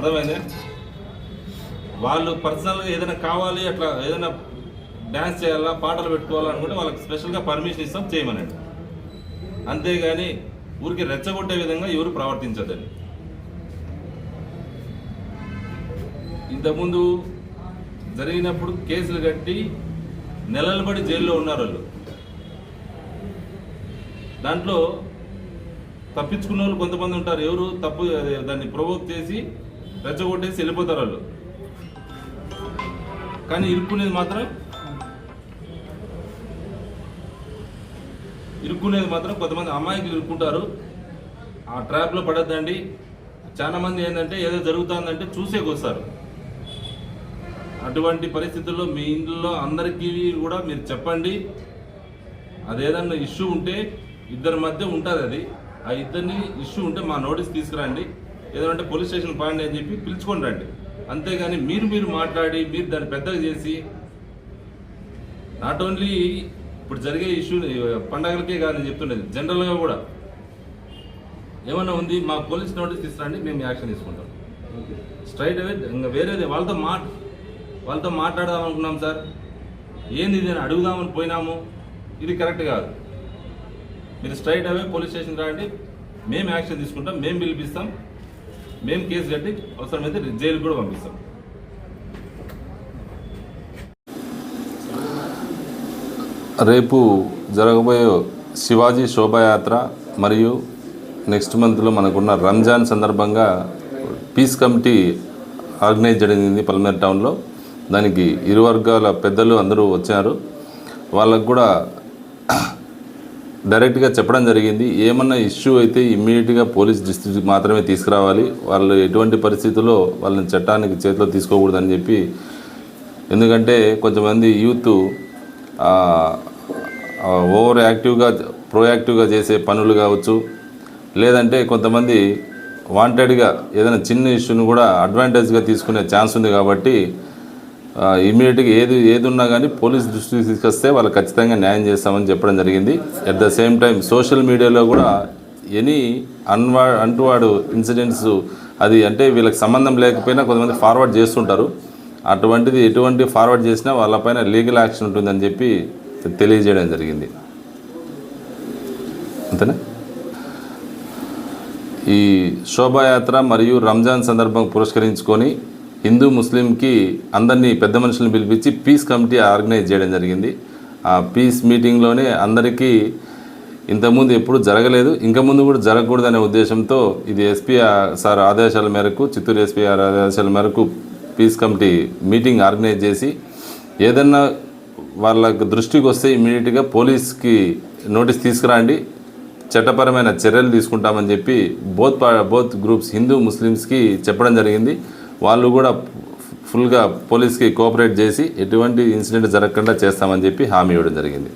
అర్థమైంది. వాళ్ళు పర్సనల్గా ఏదైనా కావాలి, అట్లా ఏదైనా డ్యాన్స్ చేయాలా, పాటలు పెట్టుకోవాలనుకుంటే వాళ్ళకి స్పెషల్గా పర్మిషన్ ఇస్తాం, చేయమనండి. అంతేగాని ఊరికి రెచ్చగొట్టే విధంగా ఎవరు ప్రవర్తించదండి. ఇంతకుముందు జరిగినప్పుడు కేసులు కట్టి నెలల పడి జైల్లో ఉన్నారు వాళ్ళు. దాంట్లో తప్పించుకున్న వాళ్ళు కొంతమంది ఉంటారు. ఎవరు తప్పు దాన్ని ప్రొవోక్ చేసి రెచ్చగొట్టేసి వెళ్ళిపోతారు వాళ్ళు. కానీ ఇరుక్కునేది మాత్రం కొంతమంది అమాయకులు ఇరుక్కుంటారు. ఆ ట్రాప్లో పడద్దండి. చాలా మంది ఏంటంటే ఏదో జరుగుతుందంటే చూసేకొస్తారు. అటువంటి పరిస్థితుల్లో మీ ఇంట్లో అందరికీ కూడా మీరు చెప్పండి. అదేదన్నా ఇష్యూ ఉంటే ఇద్దరి మధ్య ఉంటుంది. అది ఆ ఇద్దరిని ఇష్యూ ఉంటే మా నోటీస్ తీసుకురండి, ఏదంటే పోలీస్ స్టేషన్ పాండి అని చెప్పి పిలుచుకొని రండి. అంతేగాని మీరు మాట్లాడి మీరు దాన్ని పెద్దగా చేసి, నాట్ ఓన్లీ ఇప్పుడు జరిగే ఇష్యూ పండగలకే కాదు నేను చెప్తుండేది, జనరల్గా కూడా ఏమన్నా ఉంది మా పోలీస్ నోటీస్ తీసుకురండి, మేము యాక్షన్ తీసుకుంటాం స్ట్రైట్ అవే. ఇంకా వేరేది వాళ్ళతో మాట్లాడదాం అనుకున్నాం సార్, ఏంది ఇది అని అడుగుదామని పోయినాము, ఇది కరెక్ట్ కాదు. మీరు స్ట్రైట్ అవే పోలీస్ స్టేషన్ రండి, మేము యాక్షన్ తీసుకుంటాం, మేము పిలిపిస్తాం, మేము కేసు కట్టి అవసరమైతే జైలుకి కూడా పంపిస్తాం. రేపు జరగబోయే శివాజీ శోభాయాత్ర మరియు నెక్స్ట్ మంత్లో మనకున్న రంజాన్ సందర్భంగా పీస్ కమిటీ ఆర్గనైజ్ జరిగింది పల్మనేర్ టౌన్లో. దానికి ఇరు వర్గాల పెద్దలు అందరూ వచ్చారు. వాళ్ళకు కూడా డైరెక్ట్గా చెప్పడం జరిగింది, ఏమన్నా ఇష్యూ అయితే ఇమ్మీడియట్గా పోలీస్ డిస్ట్రిక్ట్కి మాత్రమే తీసుకురావాలి, వాళ్ళు ఎటువంటి పరిస్థితుల్లో వాళ్ళని చట్టానికి చేతిలో తీసుకోకూడదని చెప్పి. ఎందుకంటే కొంతమంది యూత్ ఓవర్ యాక్టివ్గా ప్రోయాక్టివ్గా చేసే పనులు కావచ్చు, లేదంటే కొంతమంది వాంటెడ్గా ఏదైనా చిన్న ఇష్యూని కూడా అడ్వాంటేజ్గా తీసుకునే ఛాన్స్ ఉంది. కాబట్టి ఇమ్మీడియట్గా ఏది ఉన్నా కానీ పోలీస్ దృష్టికి తీసుకొస్తే వాళ్ళు ఖచ్చితంగా న్యాయం చేస్తామని చెప్పడం జరిగింది. At the same time social మీడియాలో కూడా ఎనీ అంటువాడు ఇన్సిడెంట్స్, అది అంటే వీళ్ళకి సంబంధం లేకపోయినా కొంతమంది ఫార్వర్డ్ చేస్తుంటారు. అటువంటిది ఎటువంటి ఫార్వర్డ్ చేసినా వాళ్ళపైన లీగల్ యాక్షన్ ఉంటుందని చెప్పి తెలియజేయడం జరిగింది. అంతేనా. ఈ శోభాయాత్ర మరియు రంజాన్ సందర్భం పురస్కరించుకొని హిందూ ముస్లింకి అందరినీ పెద్ద మనుషులను పిలిపించి పీస్ కమిటీ ఆర్గనైజ్ చేయడం జరిగింది. ఆ పీస్ మీటింగ్లోనే అందరికీ ఇంతకుముందు ఎప్పుడు జరగలేదు, ఇంకా ముందు కూడా జరగకూడదనే ఉద్దేశంతో ఇది ఎస్పీ సార్ ఆదేశాల మేరకు, చిత్తూరు ఎస్పీ ఆదేశాల మేరకు పీస్ కమిటీ మీటింగ్ ఆర్గనైజ్ చేసి ఏదన్నా వాళ్ళకి దృష్టికి వస్తే ఇమ్మీడియట్గా పోలీస్కి నోటీస్ తీసుకురండి, చట్టపరమైన చర్యలు తీసుకుంటామని చెప్పి బోత్ గ్రూప్స్ హిందూ ముస్లిమ్స్కి చెప్పడం జరిగింది. వాళ్ళు కూడా ఫుల్గా పోలీస్కి కోఆపరేట్ చేసి ఎటువంటి ఇన్సిడెంట్ జరగకుండా చేస్తామని చెప్పి హామీ ఇవ్వడం జరిగింది.